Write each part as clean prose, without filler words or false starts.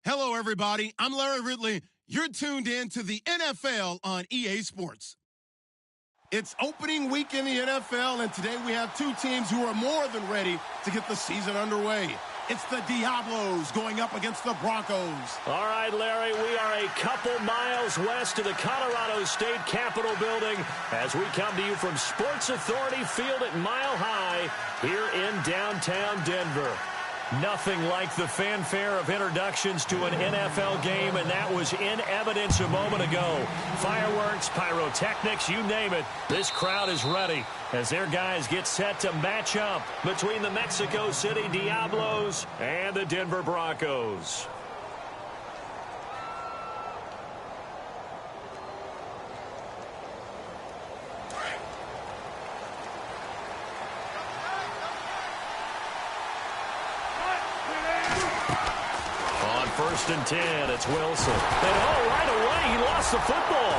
Hello, everybody. I'm Larry Ridley. You're tuned in to the NFL on EA Sports. It's opening week in the NFL, and today we have two teams who are more than ready to get the season underway. It's the Diablos going up against the Broncos. All right, Larry, we are a couple miles west of the Colorado State Capitol building as we come to you from Sports Authority Field at Mile High here in downtown Denver. Nothing like the fanfare of introductions to an NFL game, and that was in evidence a moment ago. Fireworks, pyrotechnics, you name it. This crowd is ready as their guys get set to match up between the Mexico City Diablos and the Denver Broncos. First and 10, it's Wilson. And right away, he lost the football.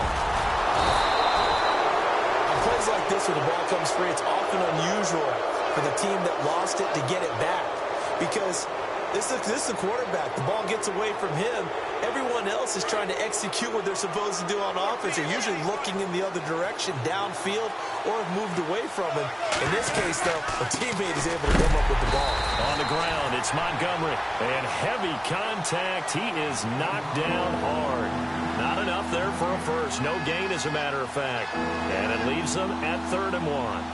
On plays like this, when the ball comes free, it's often unusual for the team that lost it to get it back. Because this is the quarterback. The ball gets away from him. Everyone else is trying to execute what they're supposed to do on offense. They're usually looking in the other direction, downfield, or have moved away from him. In this case, though, a teammate is able to come up with the ball. On the ground, it's Montgomery. And heavy contact. He is knocked down hard. Not enough there for a first. No gain, as a matter of fact. And it leaves them at 3rd and 1.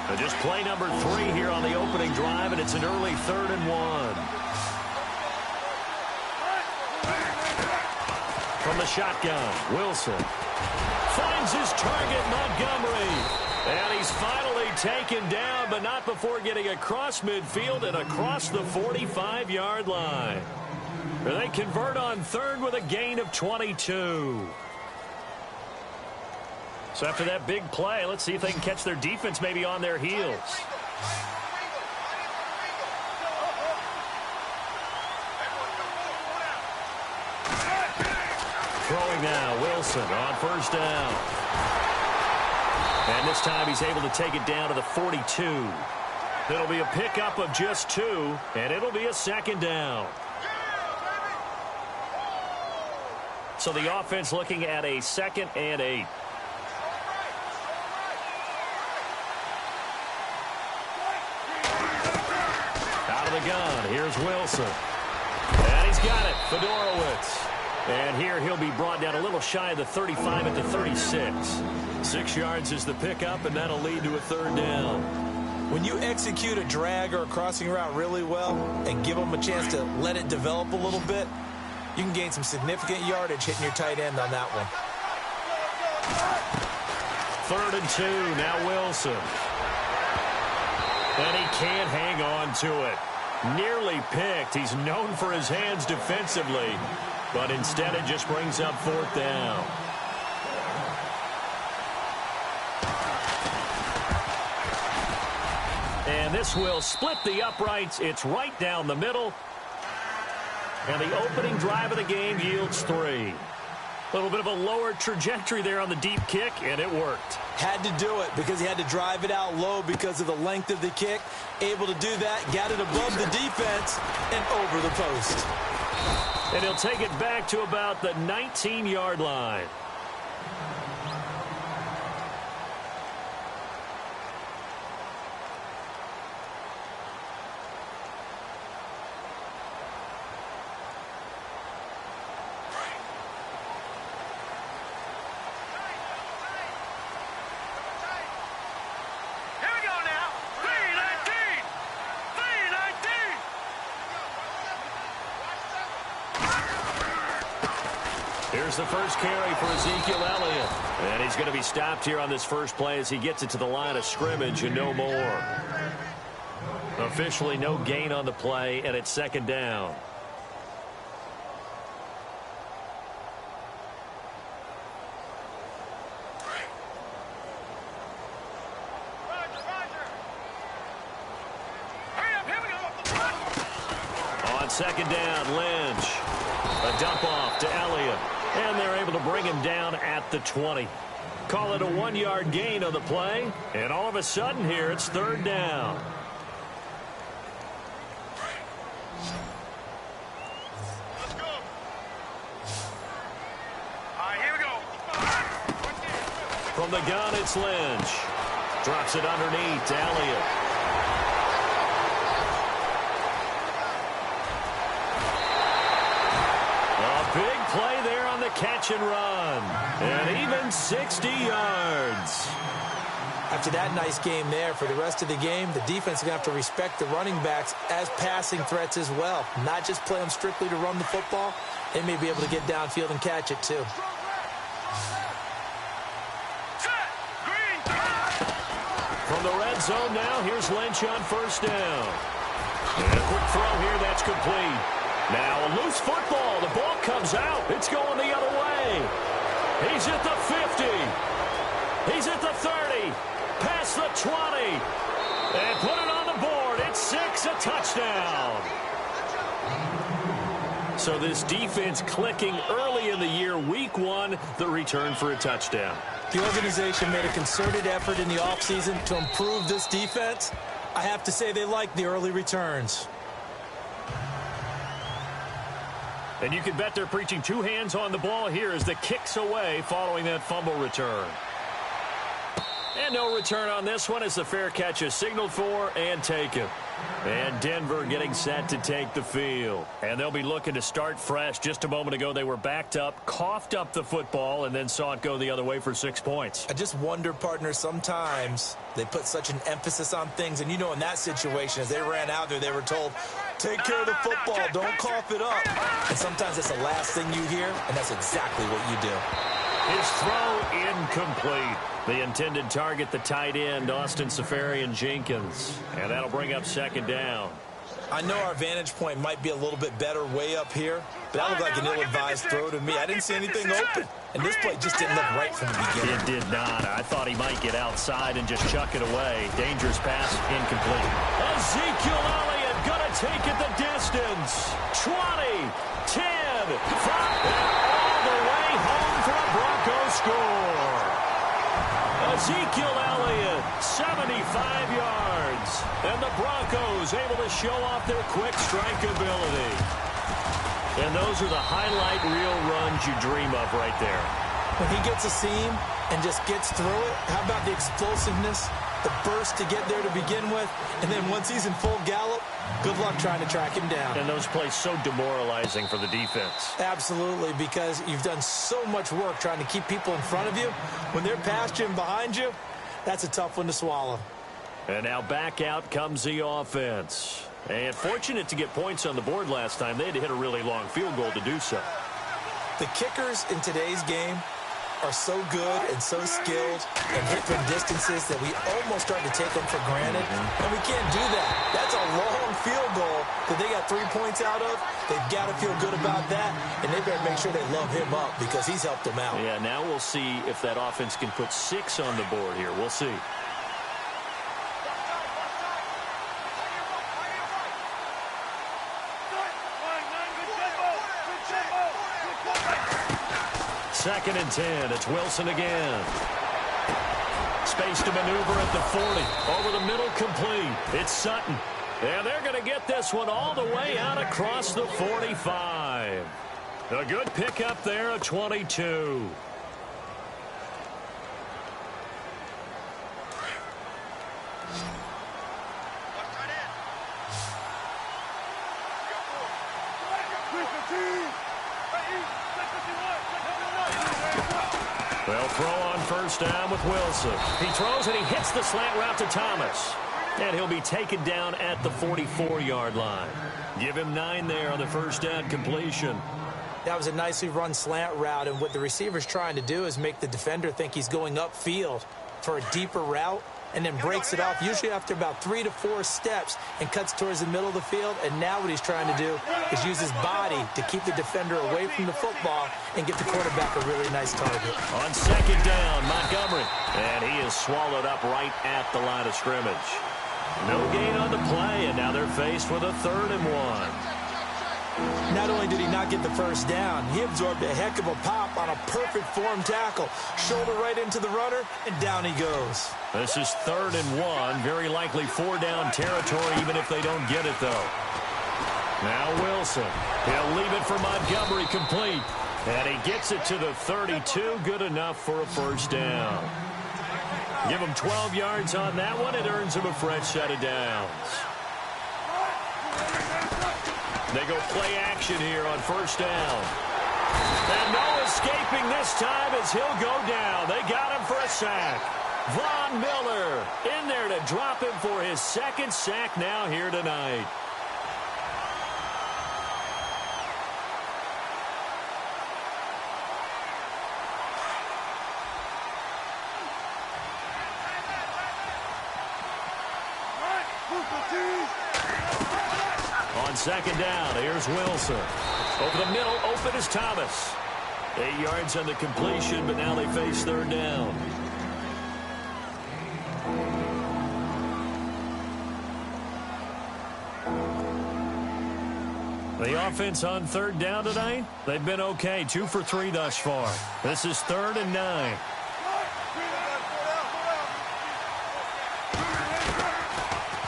So just play number 3 here on the opening drive, and it's an early 3rd and 1. From the shotgun, Wilson finds his target, Montgomery. And he's finally taken down, but not before getting across midfield and across the 45-yard line. They convert on 3rd with a gain of 22. So after that big play, let's see if they can catch their defense maybe on their heels. Throwing now, Wilson on 1st down. And this time he's able to take it down to the 42. It'll be a pickup of just 2, and it'll be a 2nd down. So the offense looking at a 2nd and 8. Out of the gun, here's Wilson. And he's got it, Fedorowicz. And here he'll be brought down a little shy of the 35 at the 36. 6 yards is the pickup, and that'll lead to a 3rd down. When you execute a drag or a crossing route really well and give them a chance to let it develop a little bit, you can gain some significant yardage hitting your tight end on that one. 3rd and 2, now Wilson. And he can't hang on to it. Nearly picked. He's known for his hands defensively, but instead it just brings up 4th down. And this will split the uprights. It's right down the middle. And the opening drive of the game yields 3. A little bit of a lower trajectory there on the deep kick, and it worked. Had to do it because he had to drive it out low because of the length of the kick. Able to do that, got it above the defense and over the post. And he'll take it back to about the 19-yard line. Here's the first carry for Ezekiel Elliott. And he's going to be stopped here on this first play as he gets it to the line of scrimmage and no more. Officially no gain on the play, and it's 2nd down. On 2nd down, Lynch. A dump off to Elliott. And they're able to bring him down at the 20. Call it a 1-yard gain on the play. And all of a sudden here, it's 3rd down. From the gun, it's Lynch. Drops it underneath to Elliott. A big play there on the catch and run. And even 60 yards. After that nice game there, for the rest of the game, the defense is going to have to respect the running backs as passing threats as well. Not just play them strictly to run the football. They may be able to get downfield and catch it too. From the red zone now, here's Lynch on first down. And a quick throw here, that's complete. Now a loose football. The ball comes out. It's going the other way. He's at the 50. He's at the 30. Past the 20. And put it on the board. It's 6, a touchdown. So this defense clicking early in the year, week 1, the return for a touchdown. The organization made a concerted effort in the offseason to improve this defense. I have to say they like the early returns. And you can bet they're preaching 2 hands on the ball here as the kick's away following that fumble return. And no return on this one as the fair catch is signaled for and taken. And Denver getting set to take the field. And they'll be looking to start fresh. Just a moment ago, they were backed up, coughed up the football, and then saw it go the other way for 6 points. I just wonder, partner, sometimes they put such an emphasis on things. And, you know, in that situation, as they ran out there, they were told, take care of the football, don't cough it up. And sometimes that's the last thing you hear, and that's exactly what you do. His throw incomplete. The intended target, the tight end, Austin Seferian-Jenkins. And that'll bring up second down. I know our vantage point might be a little bit better way up here, but that looked like an ill-advised throw to me. I didn't see anything open, and this play just didn't look right from the beginning. It did not. I thought he might get outside and just chuck it away. Dangerous pass, incomplete. Ezekiel Elliott gonna take it the distance. 20, 10, 5, all the way home for a Broncos score. Ezekiel Elliott, 75 yards. And the Broncos able to show off their quick strike ability. And those are the highlight reel runs you dream of right there. When he gets a seam and just gets through it, how about the explosiveness, the burst to get there to begin with, and then once he's in full gallop, good luck trying to track him down. And those plays so demoralizing for the defense. Absolutely, because you've done so much work trying to keep people in front of you. When they're past you and behind you, that's a tough one to swallow. And now back out comes the offense. And fortunate to get points on the board last time. They had to hit a really long field goal to do so. The kickers in today's game are so good and so skilled and hit from distances that we almost start to take them for granted. And we can't do that. That's a long field goal that they got 3 points out of. They've got to feel good about that, and they better make sure they love him up because he's helped them out. Yeah, now we'll see if that offense can put 6 on the board here. We'll see. Second and 10. It's Wilson again. Space to maneuver at the 40. Over the middle, complete. It's Sutton. And they're going to get this one all the way out across the 45. A good pickup there of 22. They'll throw on first down with Wilson. He throws and he hits the slant route to Thomas. And he'll be taken down at the 44-yard line. Give him 9 there on the first down completion. That was a nicely run slant route, and what the receiver's trying to do is make the defender think he's going upfield for a deeper route, and then breaks it off, usually after about 3 to 4 steps, and cuts towards the middle of the field. And now what he's trying to do is use his body to keep the defender away from the football and get the quarterback a really nice target. On second down, Montgomery. And he is swallowed up right at the line of scrimmage. No gain on the play, and now they're faced with a 3rd and 1. Not only did he not get the first down, he absorbed a heck of a pop on a perfect form tackle. Shoulder right into the runner, and down he goes. This is 3rd and 1. Very likely 4-down territory, even if they don't get it, though. Now Wilson. He'll leave it for Montgomery, complete. And he gets it to the 32. Good enough for a first down. Give him 12 yards on that one. It earns him a fresh set of downs. They go play action here on first down. And no escaping this time as he'll go down. They got him for a sack. Von Miller in there to drop him for his second sack now here tonight. On second down, here's Wilson. Over the middle, open is Thomas. 8 yards on the completion, but now they face third down. The offense on third down tonight, they've been okay. 2 for 3 thus far. This is 3rd and 9.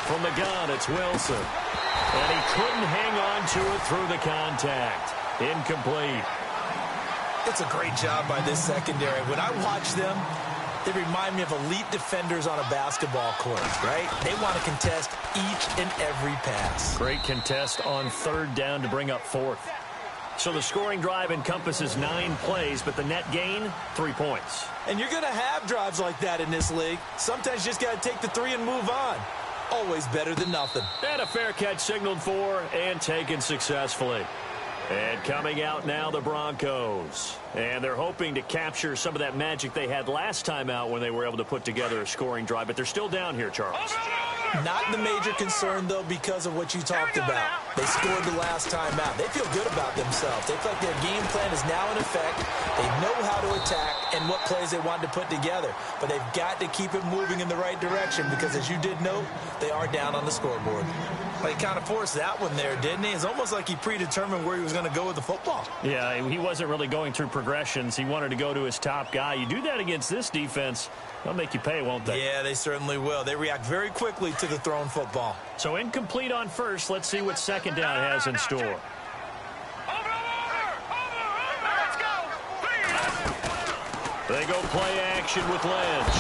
From the gun, it's Wilson. And he couldn't hang on to it through the contact. Incomplete. It's a great job by this secondary. When I watch them, they remind me of elite defenders on a basketball court, right? They want to contest each and every pass. Great contest on third down to bring up 4th. So the scoring drive encompasses 9 plays, but the net gain, 3 points. And you're going to have drives like that in this league. Sometimes you just got to take the 3 and move on. Always better than nothing. And a fair catch signaled for and taken successfully. And coming out now, the Broncos. And they're hoping to capture some of that magic they had last time out when they were able to put together a scoring drive. But they're still down here, Charles. Not the major concern, though, because of what you talked about. They scored the last time out. They feel good about themselves. They feel like their game plan is now in effect. They know how to attack and what plays they want to put together. But they've got to keep it moving in the right direction because, as you did note, they are down on the scoreboard. But he kind of forced that one there, didn't he? It's almost like he predetermined where he was going to go with the football. Yeah, he wasn't really going through progressions. He wanted to go to his top guy. You do that against this defense, they'll make you pay, won't they? Yeah, they certainly will. They react very quickly to the thrown football. So incomplete on first. Let's see what second down has in store. They go play action with Lynch.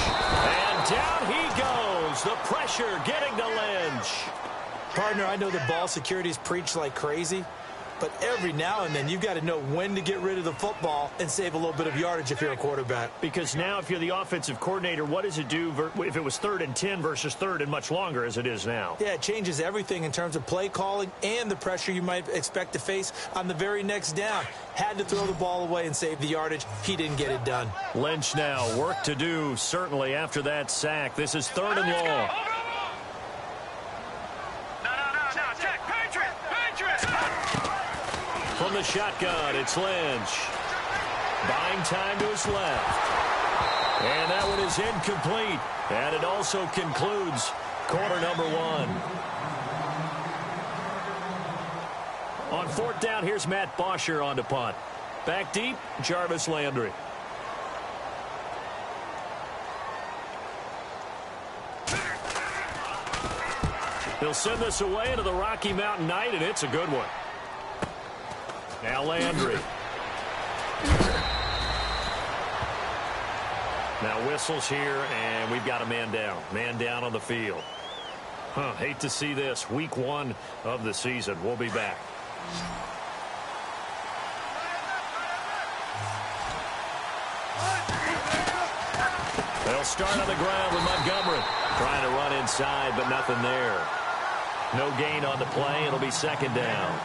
And down he goes. The pressure getting to Lynch. Partner, I know the ball security is preached like crazy, but every now and then you've got to know when to get rid of the football and save a little bit of yardage if you're a quarterback. Because now if you're the offensive coordinator, what does it do if it was 3rd and 10 versus 3rd and much longer as it is now? Yeah, it changes everything in terms of play calling and the pressure you might expect to face on the very next down. Had to throw the ball away and save the yardage. He didn't get it done. Lynch now, work to do certainly after that sack. This is 3rd and long. From the shotgun, it's Lynch. Buying time to his left. And that one is incomplete. And it also concludes quarter number 1. On 4th down, here's Matt Bosher on to punt. Back deep, Jarvis Landry. He'll send this away into the Rocky Mountain night, and it's a good one. Now Landry. Now whistles here, and we've got a man down. Man down on the field. Hate to see this. Week 1 of the season. We'll be back. They'll start on the ground with Montgomery. Trying to run inside, but nothing there. No gain on the play. It'll be 2nd down.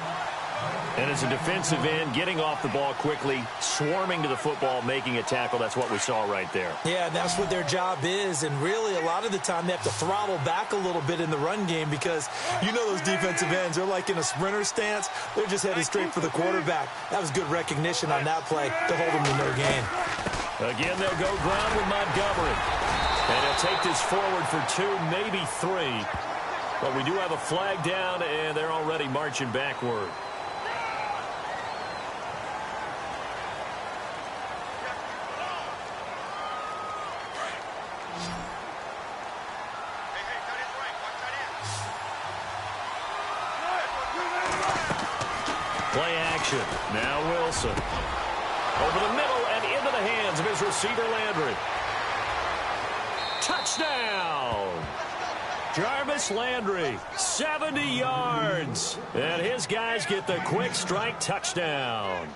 And as a defensive end, getting off the ball quickly, swarming to the football, making a tackle, that's what we saw right there. Yeah, that's what their job is. And really, a lot of the time, they have to throttle back a little bit in the run game because you know those defensive ends, they're like in a sprinter stance. They're just headed straight for the quarterback. That was good recognition on that play to hold them to no gain. Again, they'll go ground with Montgomery. And he'll take this forward for 2, maybe 3. But we do have a flag down, and they're already marching backward. Play action. Now Wilson. Over the middle and into the hands of his receiver, Landry. touchdown. Jarvis Landry, 70 yards. And his guys get the quick strike touchdown.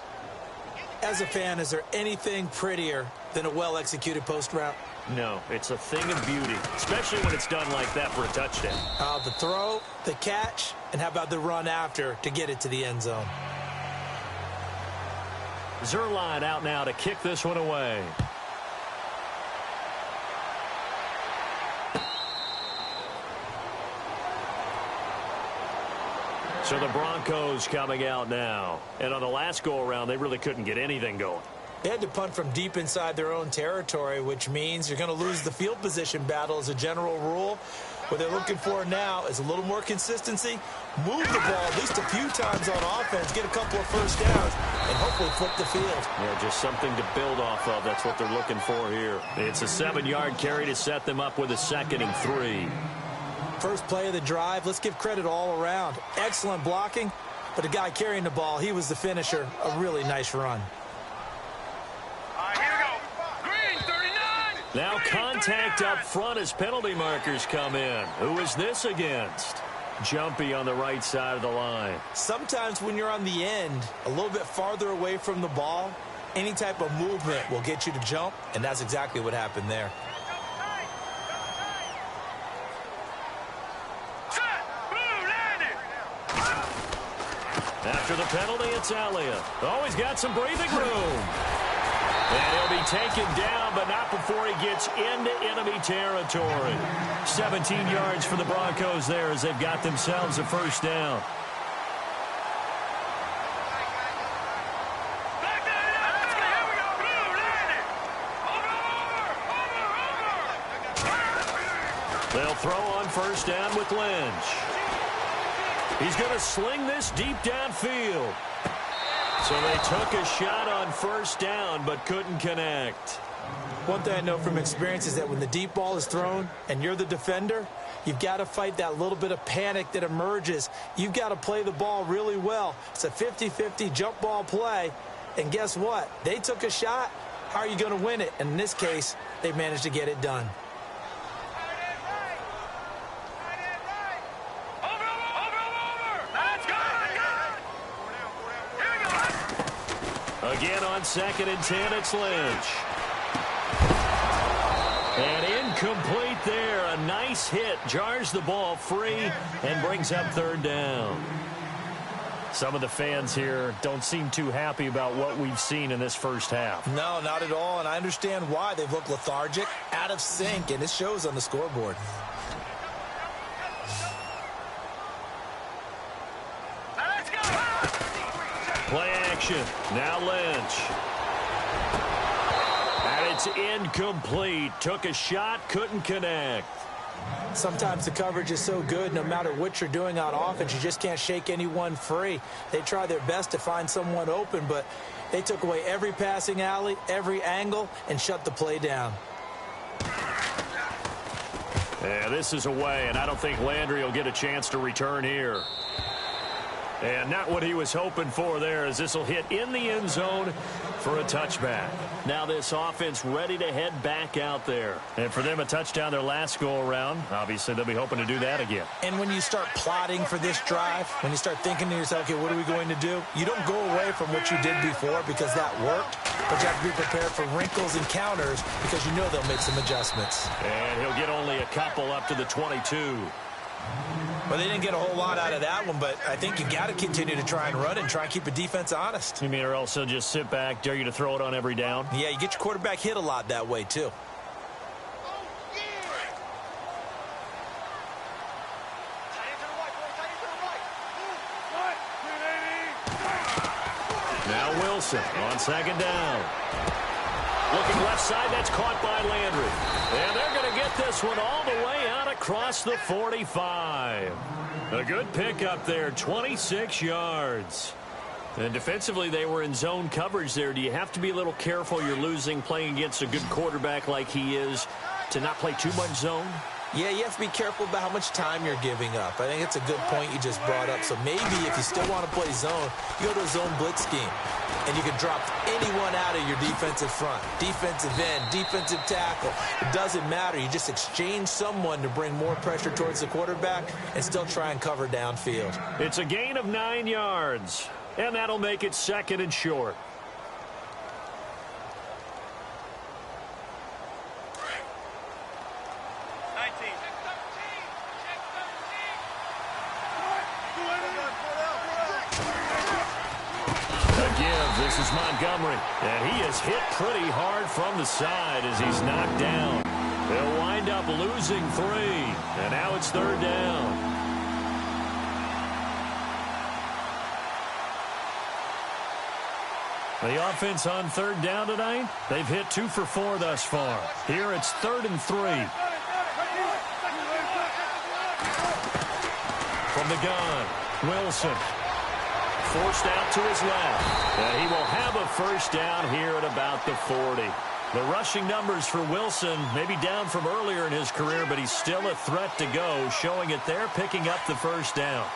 As a fan, is there anything prettier than a well-executed post route? No, it's a thing of beauty, especially when it's done like that for a touchdown. The throw, the catch, and how about the run after to get it to the end zone? Zerline out now to kick this one away. So the Broncos coming out now. And on the last go-around, they really couldn't get anything going. They had to punt from deep inside their own territory, which means you're going to lose the field position battle as a general rule. What they're looking for now is a little more consistency, move the ball at least a few times on offense, get a couple of first downs, and hopefully flip the field. Yeah, just something to build off of. That's what they're looking for here. It's a 7-yard carry to set them up with a 2nd and 3. First play of the drive, let's give credit all around. Excellent blocking, but the guy carrying the ball, he was the finisher. A really nice run. Now contact up front as penalty markers come in. Who is this against? Jumpy on the right side of the line. Sometimes when you're on the end, a little bit farther away from the ball, any type of movement will get you to jump, and that's exactly what happened there. After the penalty, it's Elliott. Oh, he's got some breathing room. And he'll be taken down, but not before he gets into enemy territory. 17 yards for the Broncos there as they've got themselves a first down. They'll throw on first down with Lynch. He's going to sling this deep downfield. So they took a shot on first down, but couldn't connect. One thing I know from experience is that when the deep ball is thrown and you're the defender, you've got to fight that little bit of panic that emerges. You've got to play the ball really well. It's a 50-50 jump ball play. And guess what? They took a shot. How are you going to win it? And in this case, they managed to get it done. Again on 2nd and 10, it's Lynch. And incomplete there. A nice hit. Jars the ball free and brings up 3rd down. Some of the fans here don't seem too happy about what we've seen in this first half. No, not at all, and I understand why. They've looked lethargic, out of sync, and it shows on the scoreboard. Play action. Now Lynch. And it's incomplete. Took a shot, couldn't connect. Sometimes the coverage is so good, no matter what you're doing on offense, you just can't shake anyone free. They try their best to find someone open, but they took away every passing alley, every angle, and shut the play down. Yeah, this is away, and I don't think Landry will get a chance to return here. And not what he was hoping for there, as this will hit in the end zone for a touchback. Now this offense ready to head back out there. And for them, a touchdown their last go-around. Obviously, they'll be hoping to do that again. And when you start plotting for this drive, when you start thinking to yourself, okay, what are we going to do? You don't go away from what you did before because that worked, but you have to be prepared for wrinkles and counters because you know they'll make some adjustments. And he'll get only a couple up to the 22. Well, they didn't get a whole lot out of that one, but I think you got to continue to try and run and try and keep a defense honest. You mean, or else they'll just sit back, dare you to throw it on every down? Yeah, you get your quarterback hit a lot that way, too. Now Wilson on 2nd down. Looking left side, that's caught by Landry. And they're going to get this one all the way out across the 45. A good pickup there, 26 yards. And defensively, they were in zone coverage there. Do you have to be a little careful? You're losing, playing against a good quarterback like he is, to not play too much zone? Yeah, you have to be careful about how much time you're giving up. I think it's a good point you just brought up. So maybe if you still want to play zone, you go to a zone blitz scheme. and you can drop anyone out of your defensive front. Defensive end, defensive tackle. It doesn't matter. You just exchange someone to bring more pressure towards the quarterback and still try and cover downfield. It's a gain of 9 yards, and that'll make it 2nd and short. This is Montgomery, and he is hit pretty hard from the side as he's knocked down. They'll wind up losing 3, and now it's 3rd down. The offense on 3rd down tonight, they've hit 2 for 4 thus far. Here it's 3rd and 3. From the gun, Wilson. Forced out to his left. And he will have a 1st down here at about the 40. The rushing numbers for Wilson may be down from earlier in his career, but he's still a threat to go, showing it there, picking up the 1st down.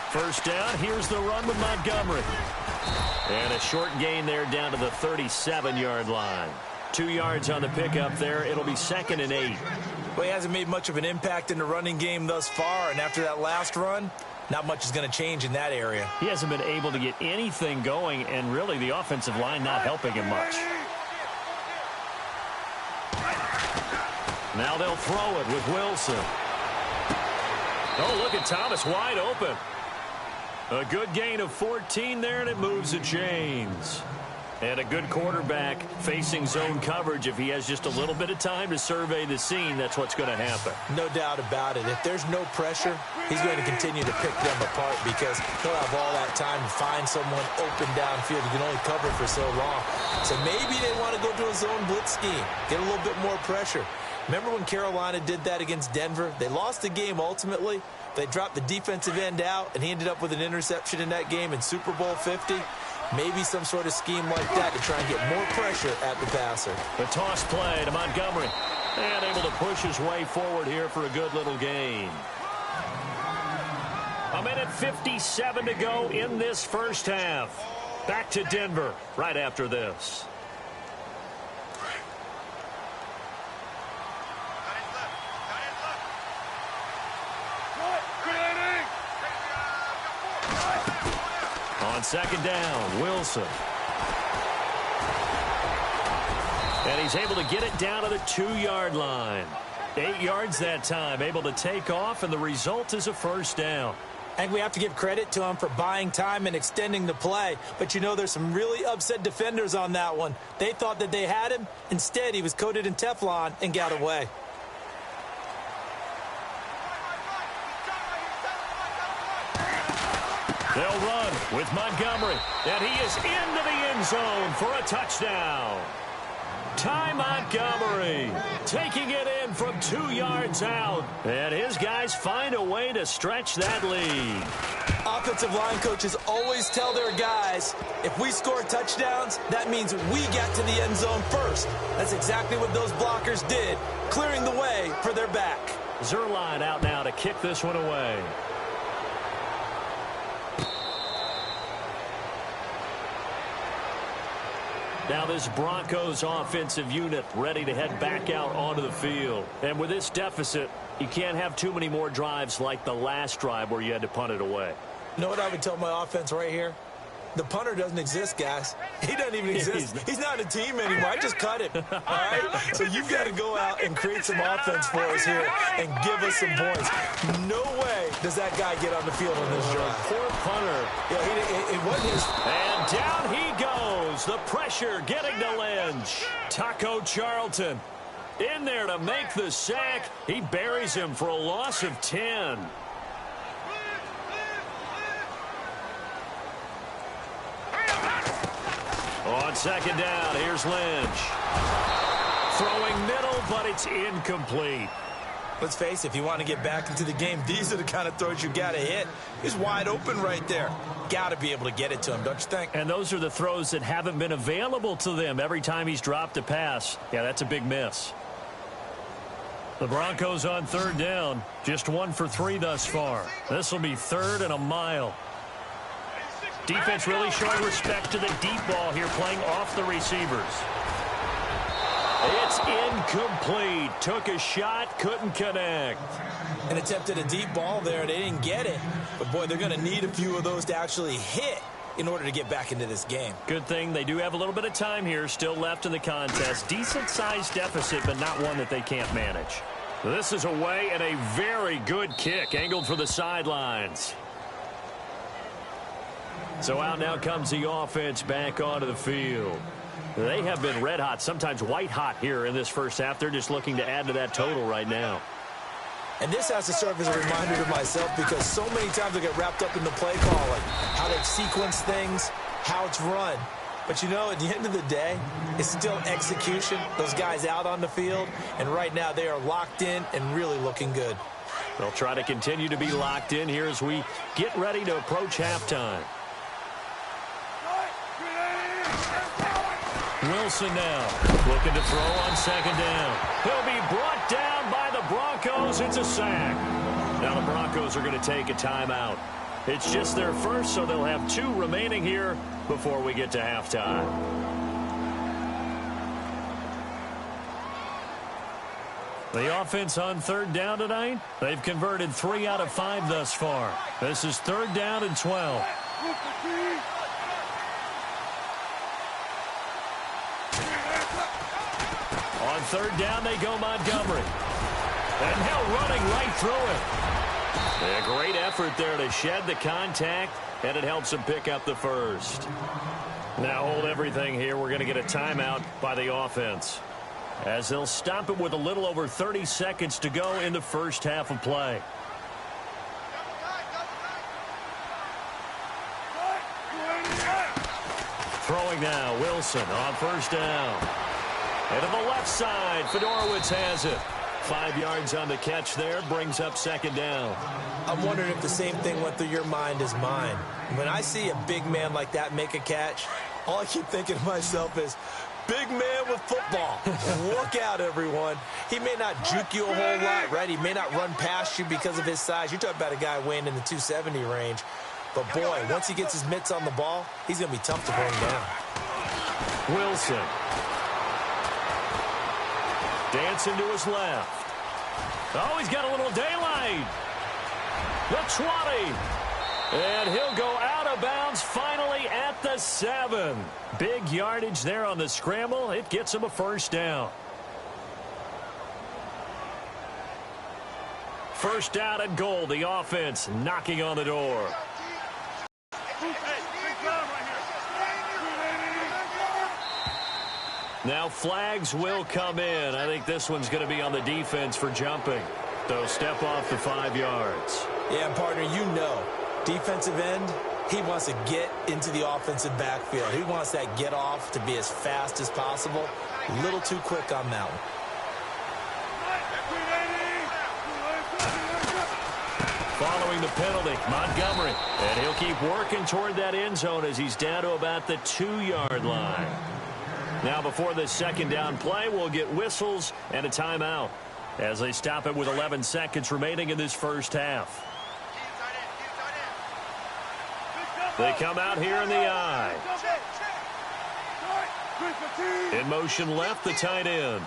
First down, here's the run with Montgomery. And a short gain there down to the 37-yard line. 2 yards on the pickup there. It'll be 2nd and 8. Well, he hasn't made much of an impact in the running game thus far, and after that last run, not much is going to change in that area. He hasn't been able to get anything going, and really the offensive line not helping him much. Now they'll throw it with Wilson. Oh, look at Thomas wide open. A good gain of 14 there, and it moves the chains. And a good quarterback facing zone coverage. If he has just a little bit of time to survey the scene, that's what's going to happen. No doubt about it. If there's no pressure, he's going to continue to pick them apart because he'll have all that time to find someone open downfield. He can only cover for so long. So maybe they want to go to a zone blitz scheme, get a little bit more pressure. Remember when Carolina did that against Denver? They lost the game ultimately. They dropped the defensive end out, and he ended up with an interception in that game in Super Bowl 50. Maybe some sort of scheme like that to try and get more pressure at the passer. The toss play to Montgomery. And able to push his way forward here for a good little gain. 1:57 to go in this first half. Back to Denver right after this. On 2nd down, Wilson. And he's able to get it down to the 2-yard line. 8 yards that time, able to take off, and the result is a 1st down. I think we have to give credit to him for buying time and extending the play. But, you know, there's some really upset defenders on that one. They thought that they had him. Instead, he was coated in Teflon and got away. They'll run with Montgomery, and he is into the end zone for a touchdown. Ty Montgomery taking it in from 2 yards out, and his guys find a way to stretch that lead. Offensive line coaches always tell their guys, if we score touchdowns, that means we get to the end zone first. That's exactly what those blockers did, clearing the way for their back. Zerline out now to kick this one away. Now this Broncos offensive unit ready to head back out onto the field. And with this deficit, you can't have too many more drives like the last drive where you had to punt it away. You know what I would tell my offense right here? The punter doesn't exist, guys. He doesn't even exist. He's not a team anymore. I just cut him. All right? So you've got to go out and create some offense for us here and give us some points. No way does that guy get on the field on this drive. Poor punter. Yeah, it wasn't his. And down he goes. The pressure getting to Lynch. Taco Charlton in there to make the sack. He buries him for a loss of 10. On 2nd down, here's Lynch. Throwing middle, but it's incomplete. Let's face it, if you want to get back into the game, these are the kind of throws you got to hit. He's wide open right there. got to be able to get it to him, don't you think? And those are the throws that haven't been available to them every time he's dropped a pass. Yeah, that's a big miss. The Broncos on third down, just 1 for 3 thus far. This will be 3rd and a mile. Defense really showing respect to the deep ball here, playing off the receivers. It's incomplete. Took a shot, couldn't connect. And attempted a deep ball there. They didn't get it. But, boy, they're going to need a few of those to actually hit in order to get back into this game. Good thing they do have a little bit of time here still left in the contest. Decent-sized deficit, but not one that they can't manage. This is away and a very good kick angled for the sidelines. So out now comes the offense back onto the field. They have been red hot, sometimes white hot here in this first half. They're just looking to add to that total right now. And this has to serve as a reminder to myself because so many times I get wrapped up in the play calling, how they sequence things, how it's run. But, you know, at the end of the day, it's still execution. Those guys out on the field, and right now they are locked in and really looking good. They'll try to continue to be locked in here as we get ready to approach halftime. Wilson now looking to throw on second down. He'll be brought down by the Broncos. It's a sack. Now the Broncos are going to take a timeout. It's just their first, so they'll have 2 remaining here before we get to halftime. The offense on third down tonight, they've converted 3 out of 5 thus far. This is 3rd down and 12. On third down, they go Montgomery. And Hill running right through it. A great effort there to shed the contact, and it helps him pick up the first. Now hold everything here. We're going to get a timeout by the offense, as they'll stop it with a little over 30 seconds to go in the first half of play. Throwing now, Wilson on first down. And to the left side, Fedorowicz has it. 5 yards on the catch there, brings up second down. I'm wondering if the same thing went through your mind as mine. When I see a big man like that make a catch, all I keep thinking to myself is, big man with football. Look out, everyone. He may not juke you a whole lot, right? He may not run past you because of his size. You're talking about a guy weighing in the 270 range. But, boy, once he gets his mitts on the ball, he's going to be tough to bring down. Wilson. Dancing to his left. Oh, he's got a little daylight. The 20. And he'll go out of bounds finally at the 7. Big yardage there on the scramble. It gets him a first down. First down and goal. The offense knocking on the door. Now flags will come in. I think this one's going to be on the defense for jumping. So step off the 5 yards. Yeah, partner, you know, defensive end, he wants to get into the offensive backfield. He wants that get off to be as fast as possible. A little too quick on that one. Following the penalty, Montgomery. And he'll keep working toward that end zone as he's down to about the 2-yard line. Now before this second down play, we'll get whistles and a timeout as they stop it with 11 seconds remaining in this first half. They come out here in the I. In motion left, the tight end.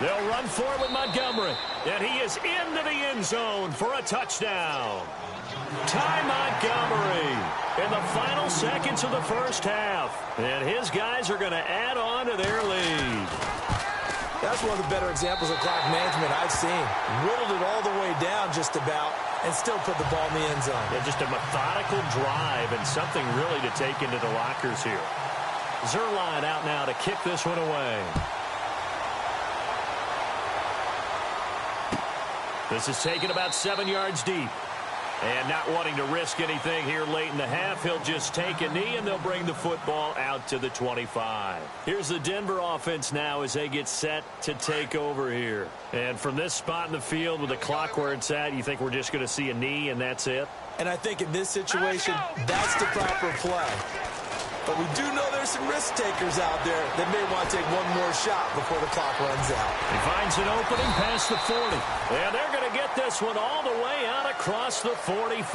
They'll run forward with Montgomery. And he is into the end zone for a touchdown. Ty Montgomery in the final seconds of the first half. And his guys are going to add on to their lead. That's one of the better examples of clock management I've seen. Whittled it all the way down just about and still put the ball in the end zone. Yeah, just a methodical drive and something really to take into the lockers here. Zerline out now to kick this one away. This is taken about 7 yards deep. And not wanting to risk anything here late in the half, he'll just take a knee, and they'll bring the football out to the 25. Here's the Denver offense now as they get set to take over here. And from this spot in the field with the clock where it's at, you think we're just going to see a knee and that's it? And I think in this situation, that's the proper play. But we do know there's some risk takers out there that may want to take one more shot before the clock runs out. He finds an opening past the 40. And they're going to get this one all the way out across the 45.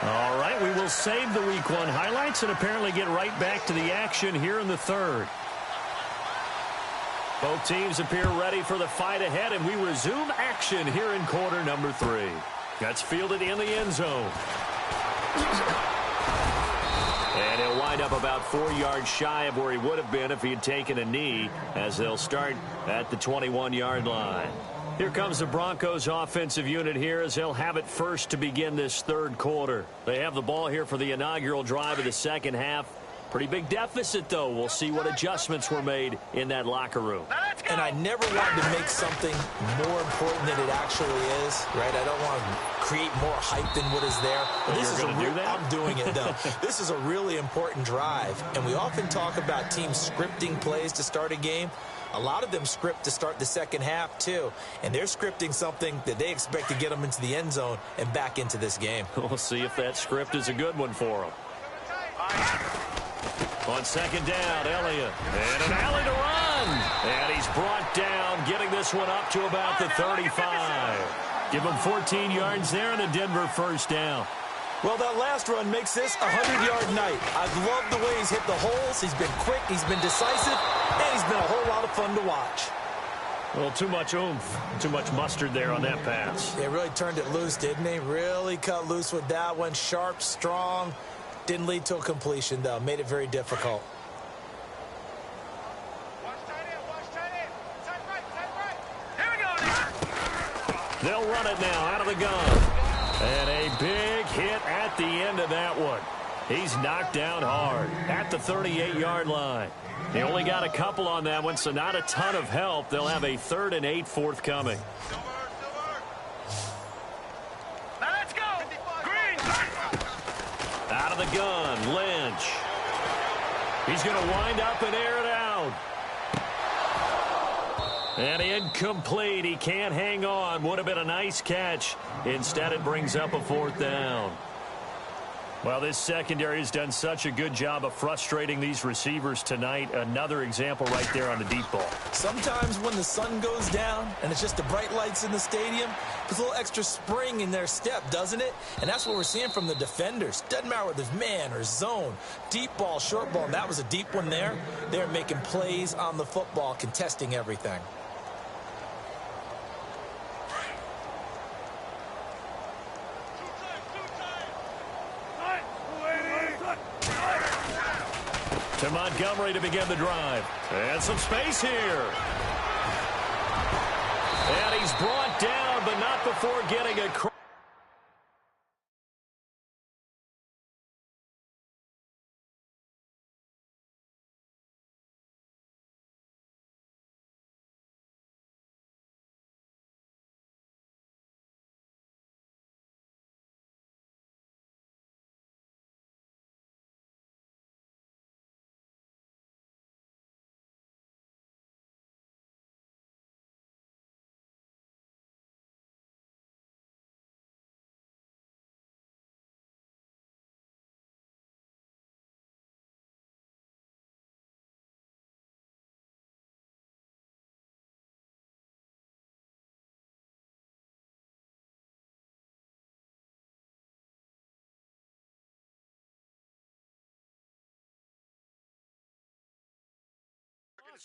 All right, we will save the Week 1 highlights and apparently get right back to the action here in the third. Both teams appear ready for the fight ahead, and we resume action here in quarter number 3. That's fielded in the end zone. And he'll wind up about 4 yards shy of where he would have been if he had taken a knee, as they'll start at the 21-yard line. Here comes the Broncos offensive unit here as they'll have it first to begin this third quarter. They have the ball here for the inaugural drive of the second half. Pretty big deficit, though. We'll see what adjustments were made in that locker room. And I never wanted to make something more important than it actually is, right? I don't want to create more hype than what is there. But this is I'm doing it, though. This is a really important drive. And we often talk about teams scripting plays to start a game. A lot of them script to start the second half, too. And they're scripting something that they expect to get them into the end zone and back into this game. We'll see if that script is a good one for them. On second down, Elliott. And an alley to run. And he's brought down, getting this one up to about the 35. Give him 14 yards there and a Denver first down. Well, that last run makes this a 100-yard night. I've loved the way he's hit the holes. He's been quick, he's been decisive, and he's been a whole lot of fun to watch. Well, too much oomph, too much mustard there on that pass. They really turned it loose, didn't they? Really cut loose with that one. Sharp, strong. Didn't lead to a completion, though. Made it very difficult. They'll run it now out of the gun. And a big hit at the end of that one. He's knocked down hard at the 38-yard line. They only got a couple on that one, so not a ton of help. They'll have a 3rd and 8 forthcoming. Let's go! Green! Out of the gun, Lynch. He's going to wind up and air it out. And incomplete. He can't hang on. Would have been a nice catch. Instead, it brings up a 4th down. Well, this secondary has done such a good job of frustrating these receivers tonight. Another example right there on the deep ball. Sometimes when the sun goes down and it's just the bright lights in the stadium, there's a little extra spring in their step, doesn't it? And that's what we're seeing from the defenders. Doesn't matter whether there's man or zone, deep ball, short ball, and that was a deep one there. They're making plays on the football, contesting everything. To Montgomery to begin the drive. And some space here. And he's brought down, but not before getting a cross.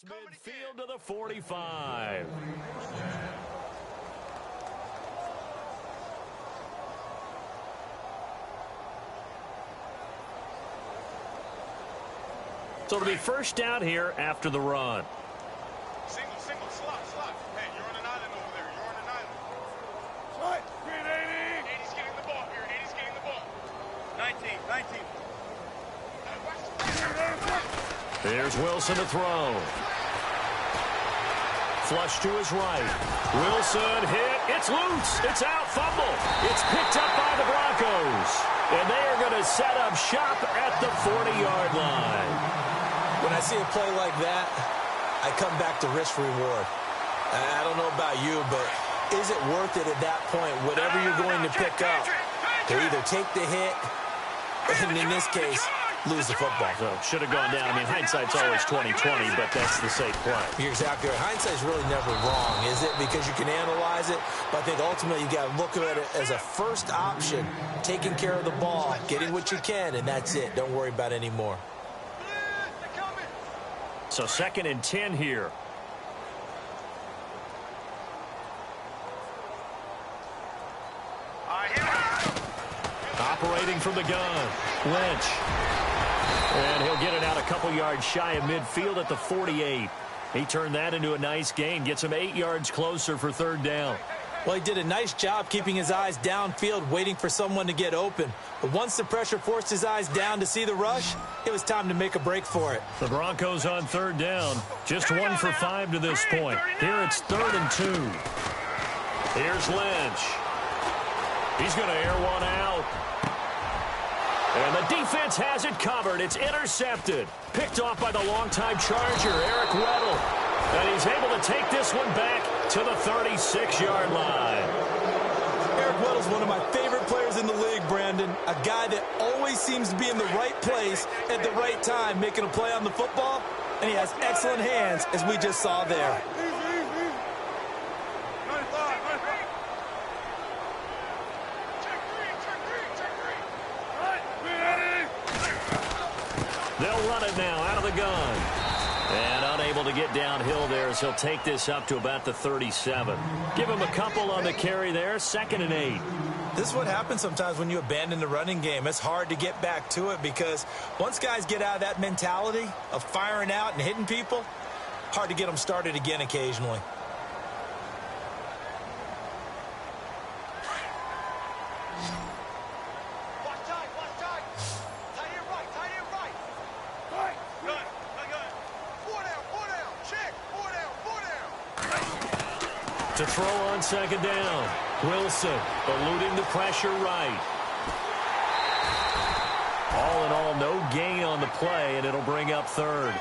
Midfield to the 45. So it'll be first down here after the run. Single, slot. Hey, you're on an island over there. You're on an island. Slot. Green 80. 80's getting the ball here. 80's getting the ball. 19. There's Wilson to throw. Flush to his right. Wilson hit It's loose. It's out. Fumble. It's picked up by the Broncos. And they are going to set up shop at the 40-yard line. When I see a play like that, I come back to risk reward. I don't know about you, but is it worth it at that point, whatever you're going to pick up, to either take the hit, and in this case, lose the football? So should have gone down. I mean, hindsight's always 20/20, but that's the safe play. You're exactly right. Hindsight's really never wrong, is it? Because you can analyze it, but I think ultimately you got to look at it as a first option, taking care of the ball, getting what you can, and that's it. Don't worry about any more. So 2nd and 10 here. Operating from the gun, Lynch. And he'll get it out a couple yards shy of midfield at the 48. He turned that into a nice gain, gets him 8 yards closer for 3rd down. Well, he did a nice job keeping his eyes downfield, waiting for someone to get open. But once the pressure forced his eyes down to see the rush, it was time to make a break for it. The Broncos on 3rd down. Just 1 for 5 to this point. Here it's 3rd and 2. Here's Lynch. He's going to air one out. And the defense has it covered. It's intercepted. Picked off by the longtime Charger, Eric Weddle. And he's able to take this one back to the 36-yard line. Eric Weddle's one of my favorite players in the league, Brandon. A guy that always seems to be in the right place at the right time, making a play on the football. And he has excellent hands, as we just saw there. They'll run it now out of the gun. And unable to get downhill there as he'll take this up to about the 37. Give him a couple on the carry there. 2nd and 8. This is what happens sometimes when you abandon the running game. It's hard to get back to it because once guys get out of that mentality of firing out and hitting people, hard to get them started again occasionally. To throw on 2nd down. Wilson eluding the pressure right. All in all, no gain on the play, and it'll bring up 3rd.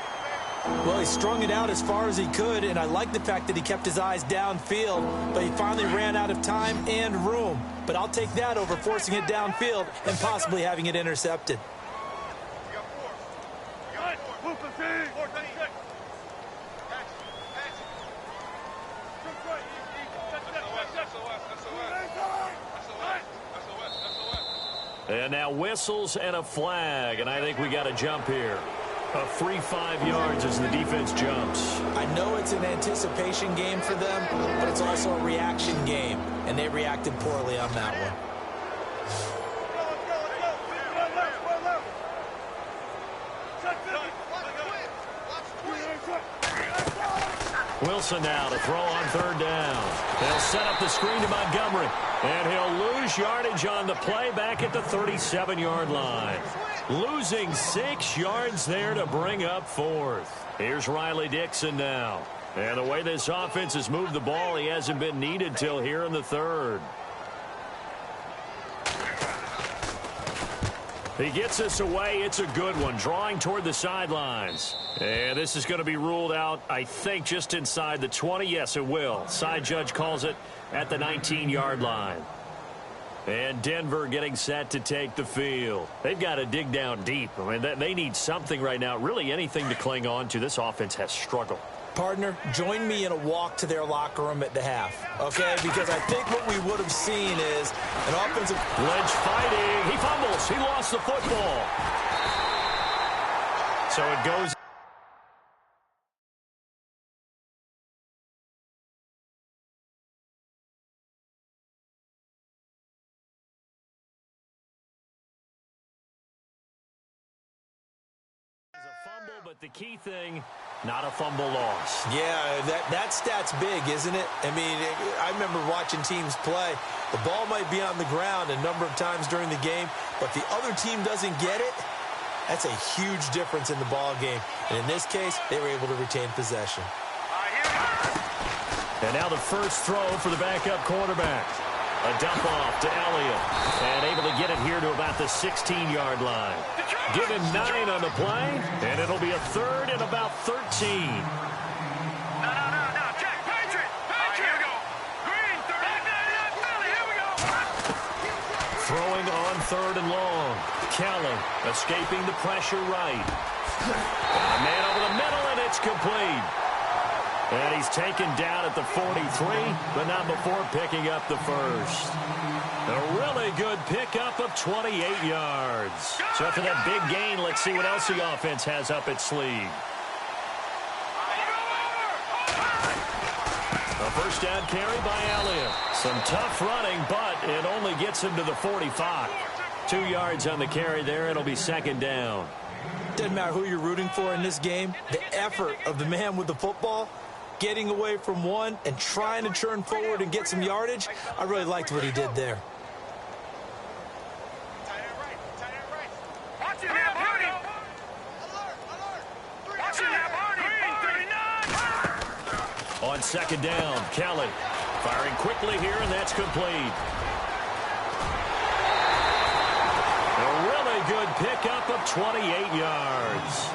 Well, he strung it out as far as he could, and I like the fact that he kept his eyes downfield, but he finally ran out of time and room. But I'll take that over forcing it downfield and possibly having it intercepted. And now whistles and a flag, and I think we got a jump here. A free 5 yards as the defense jumps. I know it's an anticipation game for them, but it's also a reaction game, and they reacted poorly on that one. Wilson now to throw on 3rd down. They'll set up the screen to Montgomery. And he'll lose yardage on the play back at the 37-yard line. Losing 6 yards there to bring up 4th. Here's Riley Dixon now. And the way this offense has moved the ball, he hasn't been needed till here in the 3rd. He gets us away. It's a good one. Drawing toward the sidelines. And this is going to be ruled out, I think, just inside the 20. Yes, it will. Side judge calls it at the 19-yard line. And Denver getting set to take the field. They've got to dig down deep. I mean, they need something right now, really anything to cling on to. This offense has struggled. Partner, join me in a walk to their locker room at the half, okay? Because I think what we would have seen is an offensive... Lynch fighting. He fumbles. He lost the football. So it goes... But the key thing, not a fumble loss. Yeah, that stat's big, isn't it? I mean, I remember watching teams play. The ball might be on the ground a number of times during the game, but the other team doesn't get it. That's a huge difference in the ball game. And in this case, they were able to retain possession. And now the first throw for the backup quarterback. A dump off to Elliott. And able to get it here to about the 16-yard line. Give him 9 on the play, and it'll be a third and about 13. No. Check. Patriot. Here we go. Green. Philly. Here we go. Throwing on third and long. Kelly escaping the pressure right. Got a man over the middle, and it's complete. And he's taken down at the 43, but not before picking up the first. A really good pickup of 28 yards. So after that big gain, let's see what else the offense has up its sleeve. A first down carry by Elliott. Some tough running, but it only gets him to the 45. 2 yards on the carry there. It'll be second down. Doesn't matter who you're rooting for in this game. The effort of the man with the football, getting away from one and trying to turn forward and get some yardage, I really liked what he did there. Watch it now, Barney. Watch it now, Barney. 39. On second down, Kelly firing quickly here, and that's complete. A really good pickup of 28 yards.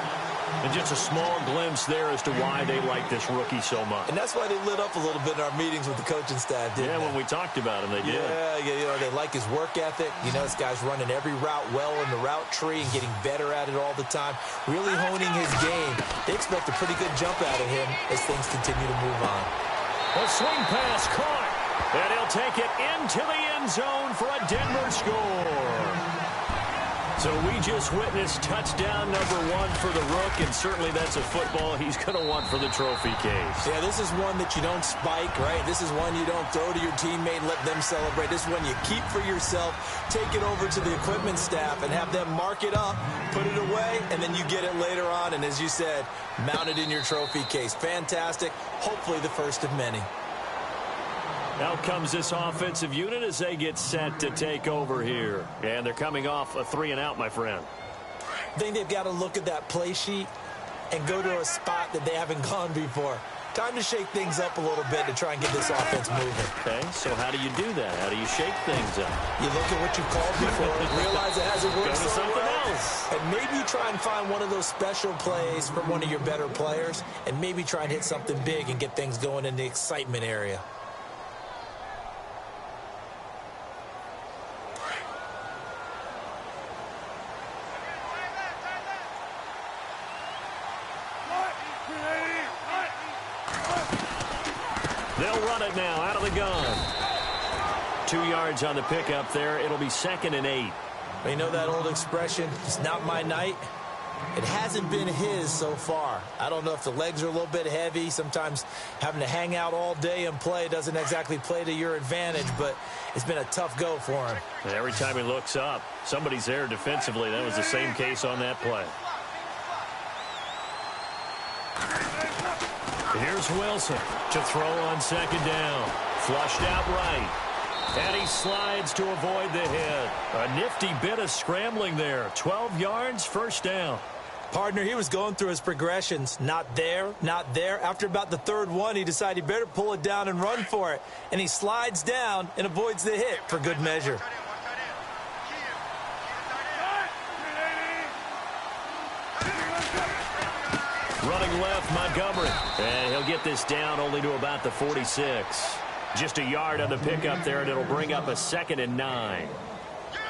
And just a small glimpse there as to why they like this rookie so much. And that's why they lit up a little bit in our meetings with the coaching staff, didn't they? Yeah, when we talked about him, they did. Yeah, they like his work ethic. You know, this guy's running every route well in the route tree and getting better at it all the time, really honing his game. They expect a pretty good jump out of him as things continue to move on. A swing pass caught, and he'll take it into the end zone for a Denver score. So we just witnessed touchdown number 1 for the Rook, and certainly that's a football he's going to want for the trophy case. Yeah, this is one that you don't spike, right? This is one you don't throw to your teammate and let them celebrate. This is one you keep for yourself, take it over to the equipment staff and have them mark it up, put it away, and then you get it later on. And as you said, mount it in your trophy case. Fantastic. Hopefully the first of many. Out comes this offensive unit as they get set to take over here. And they're coming off a 3-and-out, my friend. I think they've got to look at that play sheet and go to a spot that they haven't gone before. Time to shake things up a little bit to try and get this offense moving. Okay, so how do you do that? How do you shake things up? You look at what you called before, realize it hasn't worked Go to something else. and maybe you try and find one of those special plays from one of your better players, and maybe try and hit something big and get things going in the excitement area. They'll run it now out of the gun. 2 yards on the pickup there. It'll be 2nd and 8. You know that old expression, it's not my night? It hasn't been his so far. I don't know if the legs are a little bit heavy. Sometimes having to hang out all day and play doesn't exactly play to your advantage, but it's been a tough go for him. And every time he looks up, somebody's there defensively. That was the same case on that play. Here's Wilson to throw on second down. Flushed out right. And he slides to avoid the hit. A nifty bit of scrambling there. 12 yards, first down. Partner, he was going through his progressions. Not there, not there. After about the third one, he decided he better pull it down and run for it. And he slides down and avoids the hit for good measure. Running left, Montgomery. And he'll get this down only to about the 46. Just a yard on the pickup there, and it'll bring up a 2nd and 9.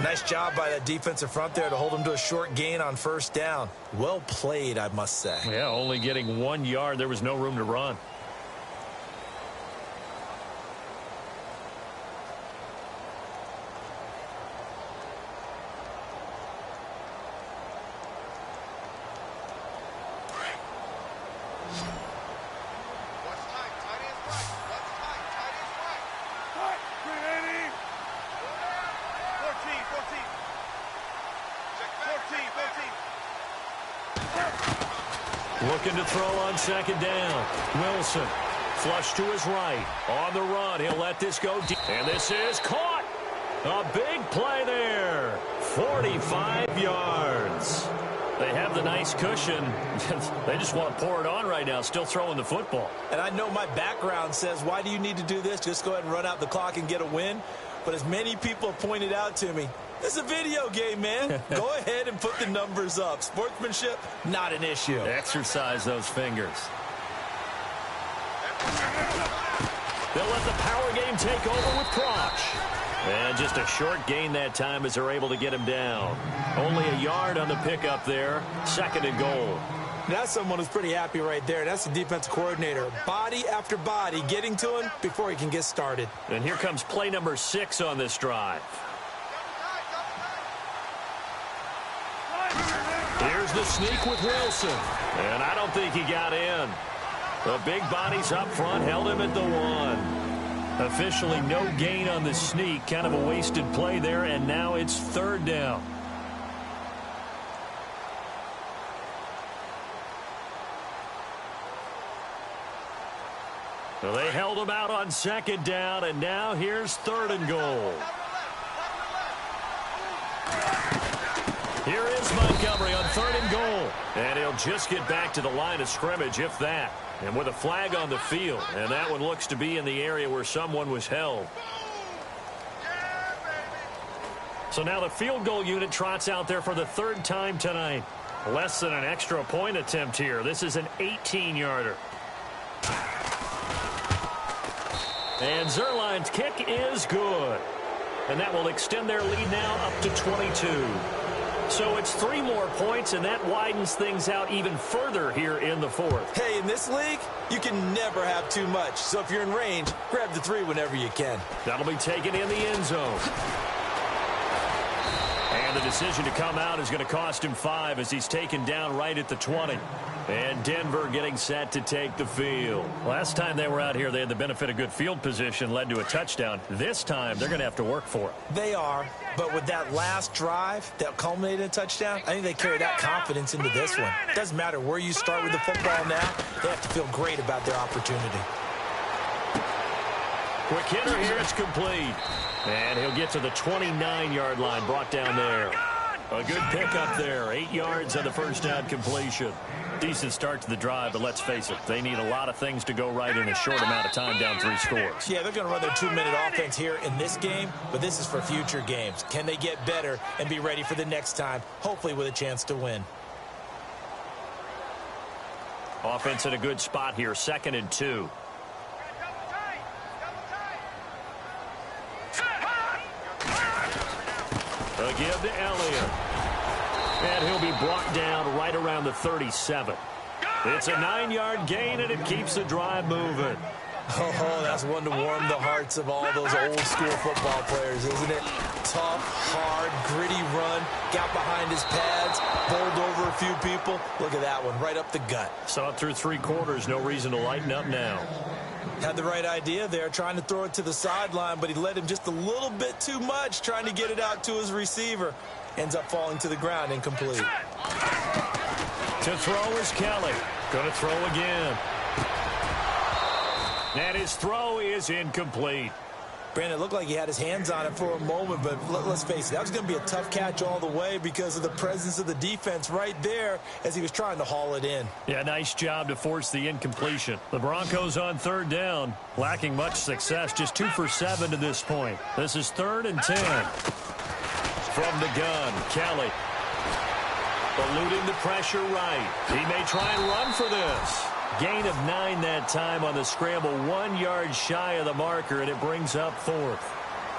Nice job by that defensive front there to hold him to a short gain on first down. Well played, I must say. Yeah, only getting 1 yard. There was no room to run. Looking to throw on second down. Wilson, flush to his right. On the run, he'll let this go deep. And this is caught. A big play there. 45 yards. They have the nice cushion. They just want to pour it on right now, still throwing the football. And I know my background says, why do you need to do this? Just go ahead and run out the clock and get a win. But as many people have pointed out to me, this is a video game, man. Go ahead and put the numbers up. Sportsmanship, not an issue. Exercise those fingers. They'll let the power game take over with Crouch. And just a short gain that time as they're able to get him down. Only a yard on the pickup there. 2nd and goal. That's someone who's pretty happy right there. That's the defensive coordinator. Body after body getting to him before he can get started. And here comes play number 6 on this drive. Here's the sneak with Wilson. And I don't think he got in. The big bodies up front held him at the 1. Officially no gain on the sneak. Kind of a wasted play there, and now it's 3rd down. Well, they held him out on 2nd down, and now here's 3rd and goal. Here is Montgomery on 3rd and goal. And he'll just get back to the line of scrimmage, if that. And with a flag on the field. And that one looks to be in the area where someone was held. So now the field goal unit trots out there for the 3rd time tonight. Less than an extra point attempt here. This is an 18-yarder. And Zerline's kick is good. And that will extend their lead now up to 22. So it's 3 more points, and that widens things out even further here in the 4th. Hey, in this league, you can never have too much. So if you're in range, grab the 3 whenever you can. That'll be taken in the end zone. And the decision to come out is going to cost him 5 as he's taken down right at the 20. And Denver getting set to take the field. Last time they were out here, they had the benefit of good field position, led to a touchdown. This time, they're going to have to work for it. They are, but with that last drive that culminated in a touchdown, I think they carry that confidence into this one. Doesn't matter where you start with the football now, they have to feel great about their opportunity. Quick hitter here, it's complete. And he'll get to the 29-yard line, brought down there. A good pickup there, 8 yards on the first down completion. Decent start to the drive, but let's face it, they need a lot of things to go right in a short amount of time, down 3 scores. Yeah, they're going to run their 2-minute offense here in this game, but this is for future games. Can they get better and be ready for the next time, hopefully with a chance to win? Offense in a good spot here, 2nd and 2. A give to Elliott. And he'll be brought down right around the 37. It's a 9-yard gain, and it keeps the drive moving. Oh, that's one to warm the hearts of all those old-school football players, isn't it? Tough, hard, gritty run, got behind his pads, bowled over a few people. Look at that one, right up the gut. Saw it through 3 quarters, no reason to lighten up now. Had the right idea there, trying to throw it to the sideline, but he let him just a little bit too much, trying to get it out to his receiver. Ends up falling to the ground, incomplete. To throw is Kelly. Going to throw again. And his throw is incomplete. Brandon, it looked like he had his hands on it for a moment, but let's face it, that was going to be a tough catch all the way because of the presence of the defense right there as he was trying to haul it in. Yeah, nice job to force the incompletion. The Broncos on 3rd down, lacking much success, just 2 for 7 to this point. This is 3rd and 10. From the gun, Kelly. Eluding the pressure right. He may try and run for this. Gain of 9 that time on the scramble, 1 yard shy of the marker, and it brings up 4th.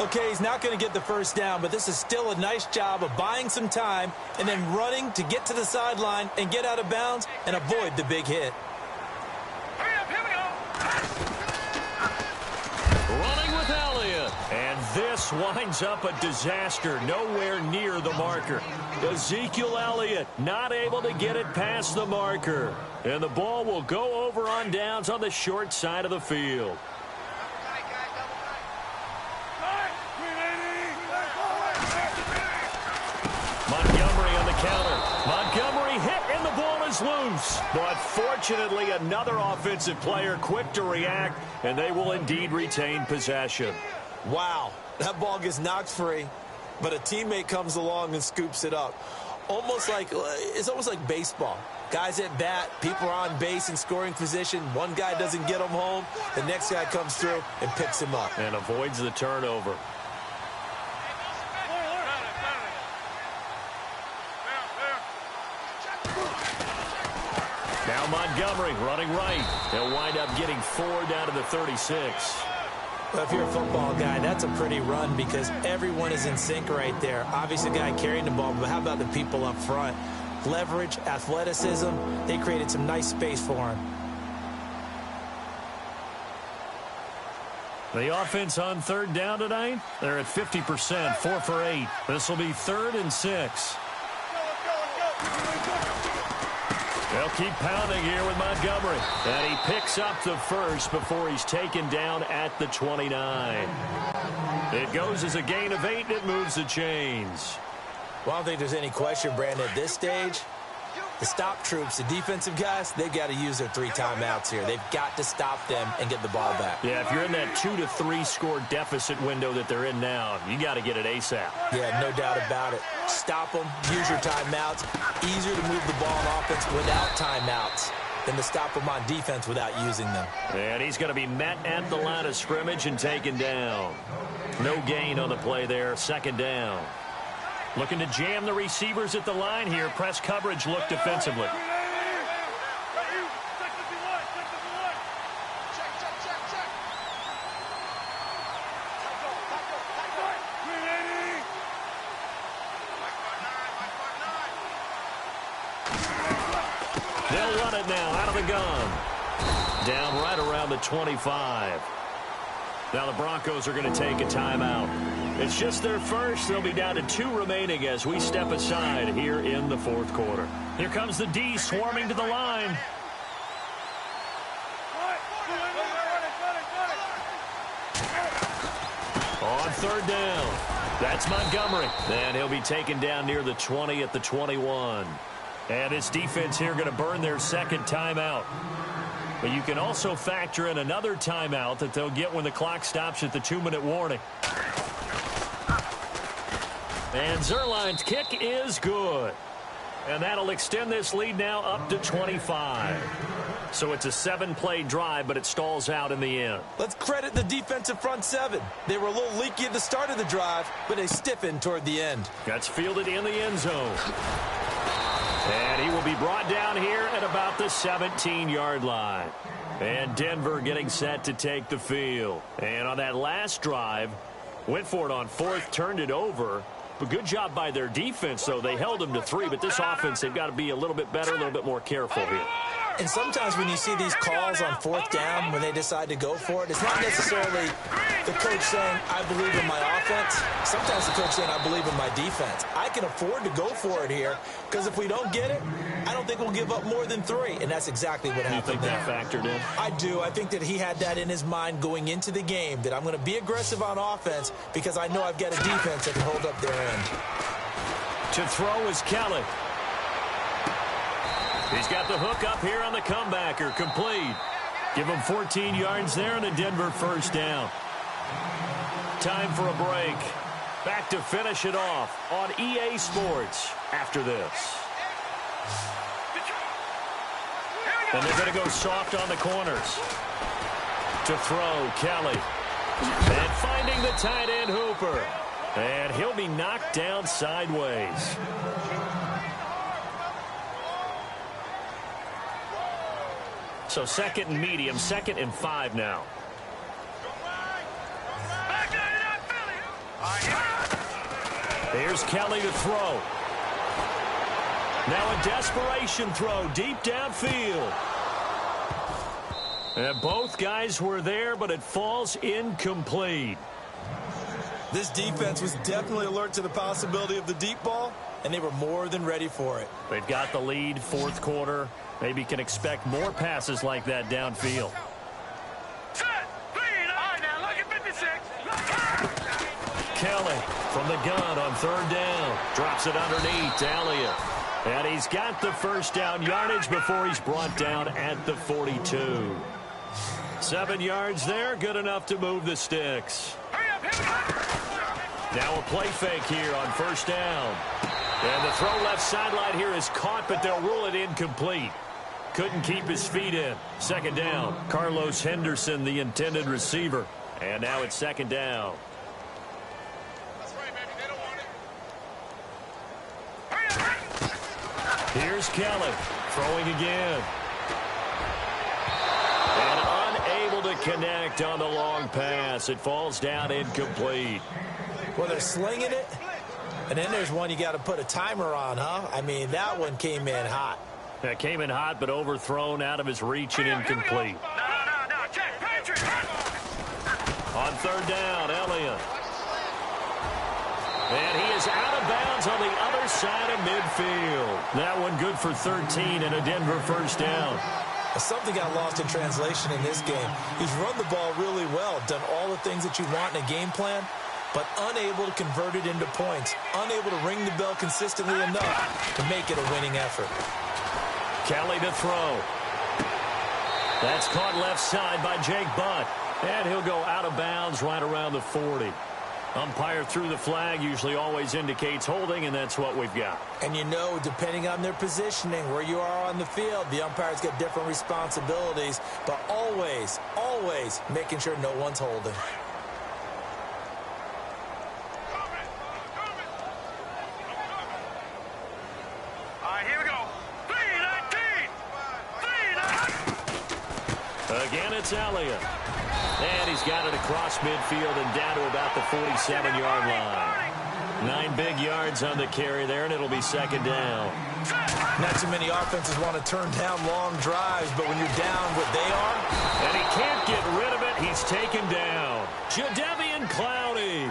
Okay, he's not going to get the first down, but this is still a nice job of buying some time and then running to get to the sideline and get out of bounds and avoid the big hit. Running with Elliott, and this winds up a disaster, nowhere near the marker. Ezekiel Elliott not able to get it past the marker. And the ball will go over on downs on the short side of the field. Montgomery on the counter. Montgomery hit, and the ball is loose. But fortunately, another offensive player quick to react, and they will indeed retain possession. Wow, that ball gets knocked free, but a teammate comes along and scoops it up. It's almost like baseball. Guys at bat, people are on base in scoring position. One guy doesn't get him home. The next guy comes through and picks him up. And avoids the turnover. Now Montgomery running right. They'll wind up getting 4 down to the 36. Well, if you're a football guy, that's a pretty run because everyone is in sync right there. Obviously, the guy carrying the ball, but how about the people up front? Leverage, athleticism, they created some nice space for him. The offense on 3rd down tonight, they're at 50%, 4 for 8. This will be 3rd and 6. They'll keep pounding here with Montgomery. And he picks up the first before he's taken down at the 29. It goes as a gain of 8, and it moves the chains. Well, I don't think there's any question, Brandon, at this stage, the stop troops, the defensive guys, they've got to use their 3 timeouts here. They've got to stop them and get the ball back. Yeah, if you're in that 2 to 3 score deficit window that they're in now, you got to get it ASAP. Yeah, no doubt about it. Stop them, use your timeouts. Easier to move the ball on offense without timeouts than to stop them on defense without using them. And he's going to be met at the line of scrimmage and taken down. No gain on the play there, 2nd down. Looking to jam the receivers at the line here. Press coverage look defensively. They'll run it now out of the gun. Down right around the 25. Now the Broncos are going to take a timeout. It's just their first. They'll be down to 2 remaining as we step aside here in the 4th quarter. Here comes the D swarming to the line. On 3rd down. That's Montgomery. And he'll be taken down near the 20 at the 21. And this defense here going to burn their 2nd timeout. But you can also factor in another timeout that they'll get when the clock stops at the 2-minute warning. And Zerline's kick is good. And that'll extend this lead now up to 25. So it's a 7-play drive, but it stalls out in the end. Let's credit the defensive front 7. They were a little leaky at the start of the drive, but they stiffened toward the end. That's fielded in the end zone. And he will be brought down here at about the 17-yard line. And Denver getting set to take the field. And on that last drive, went for it on 4th, turned it over. But good job by their defense, though. They held them to 3, but this offense, they've got to be a little bit better, a little bit more careful here. And sometimes when you see these calls on 4th down, when they decide to go for it, it's not necessarily the coach saying, I believe in my offense. Sometimes the coach saying, I believe in my defense. I can afford to go for it here, because if we don't get it, I don't think we'll give up more than 3. And that's exactly what happened there. You think that factored in? I do. I think that he had that in his mind going into the game, that I'm going to be aggressive on offense because I know I've got a defense that can hold up their end. To throw is Kelly. He's got the hook up here on the comebacker. Complete. Give him 14 yards there and a Denver 1st down. Time for a break. Back to finish it off on EA Sports after this. And they're going to go soft on the corners. To throw, Kelly. And finding the tight end, Hooper. And he'll be knocked down sideways. So 2nd and medium, 2nd and 5 now. Here's Kelly to throw. Now a desperation throw deep downfield. And both guys were there, but it falls incomplete. This defense was definitely alert to the possibility of the deep ball, and they were more than ready for it. They've got the lead, 4th quarter. Maybe can expect more passes like that downfield. Kelly from the gun on 3rd down. Drops it underneath. Elliott. And he's got the 1st down yardage before he's brought down at the 42. 7 yards there. Good enough to move the sticks. Now a play fake here on 1st down. And the throw left sideline here is caught, but they'll rule it incomplete. Couldn't keep his feet in. Second down. Carlos Henderson, the intended receiver. And now it's second down. That's right, baby. They don't want it. Here's Kelly throwing again. And unable to connect on the long pass. It falls down incomplete. Well, they're slinging it. And then there's one you got to put a timer on, huh? I mean, that one came in hot. That came in hot, but overthrown out of his reach and incomplete. No. Check, Patrick. On third down, Elliott. And he is out of bounds on the other side of midfield. That one good for 13 and a Denver first down. Something got lost in translation in this game. He's run the ball really well, done all the things that you want in a game plan, but unable to convert it into points, unable to ring the bell consistently enough to make it a winning effort. Kelly to throw. That's caught left side by Jake Butt. And he'll go out of bounds right around the 40. Umpire threw the flag, usually always indicates holding, and that's what we've got. And you know, depending on their positioning, where you are on the field, the umpires get different responsibilities, but always making sure no one's holding. All right, here we go. 3-19. Again, it's Elliott. And he's got it across midfield and down to about the 47-yard line. 9 big yards on the carry there, and it'll be second down. Not too many offenses want to turn down long drives, but when you're down what they are. And he can't get rid of it. He's taken down. Jadeveon Clowney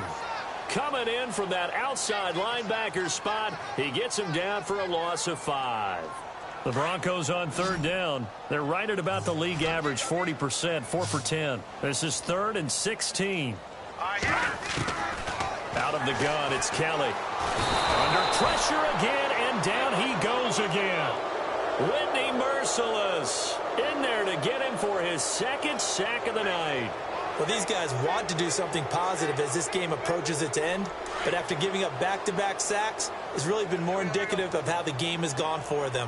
coming in from that outside linebacker spot. He gets him down for a loss of 5. The Broncos on third down. They're right at about the league average, 40%, 4 for 10. This is 3rd and 16. Out of the gun, it's Kelly. Under pressure again, and down he goes again. Whitney Merciless in there to get him for his second sack of the night. Well, these guys want to do something positive as this game approaches its end, but after giving up back-to-back sacks, it's really been more indicative of how the game has gone for them.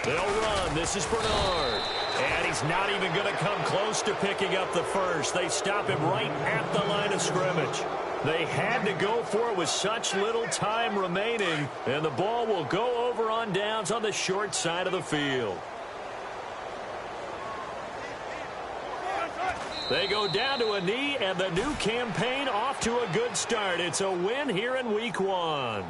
They'll run. This is Bernard. And he's not even going to come close to picking up the first. They stop him right at the line of scrimmage. They had to go for it with such little time remaining. And the ball will go over on downs on the short side of the field. They go down to a knee, and the new campaign off to a good start. It's a win here in Week 1.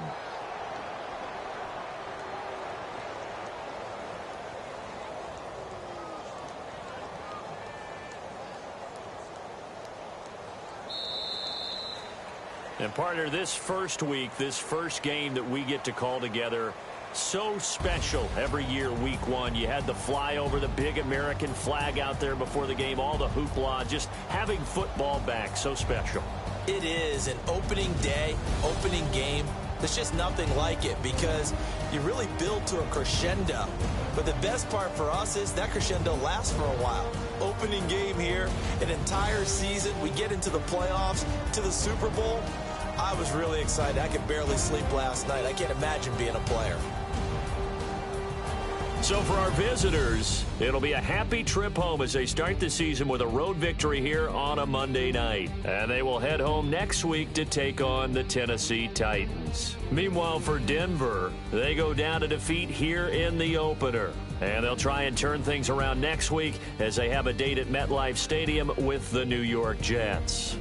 And partner, this first week, this first game that we get to call together, so special every year, Week 1. You had the flyover, the big American flag out there before the game, all the hoopla, just having football back, so special. It is an opening day, opening game. There's just nothing like it because you really build to a crescendo. But the best part for us is that crescendo lasts for a while. Opening game here, an entire season. We get into the playoffs, to the Super Bowl. I was really excited. I could barely sleep last night. I can't imagine being a player. So for our visitors, it'll be a happy trip home as they start the season with a road victory here on a Monday night. And they will head home next week to take on the Tennessee Titans. Meanwhile, for Denver, they go down to defeat here in the opener. And they'll try and turn things around next week as they have a date at MetLife Stadium with the New York Jets.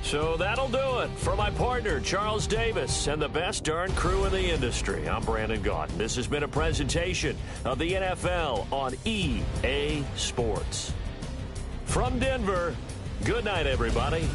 So that'll do it for my partner, Charles Davis, and the best darn crew in the industry. I'm Brandon Gaudin. This has been a presentation of the NFL on EA Sports. From Denver, good night, everybody.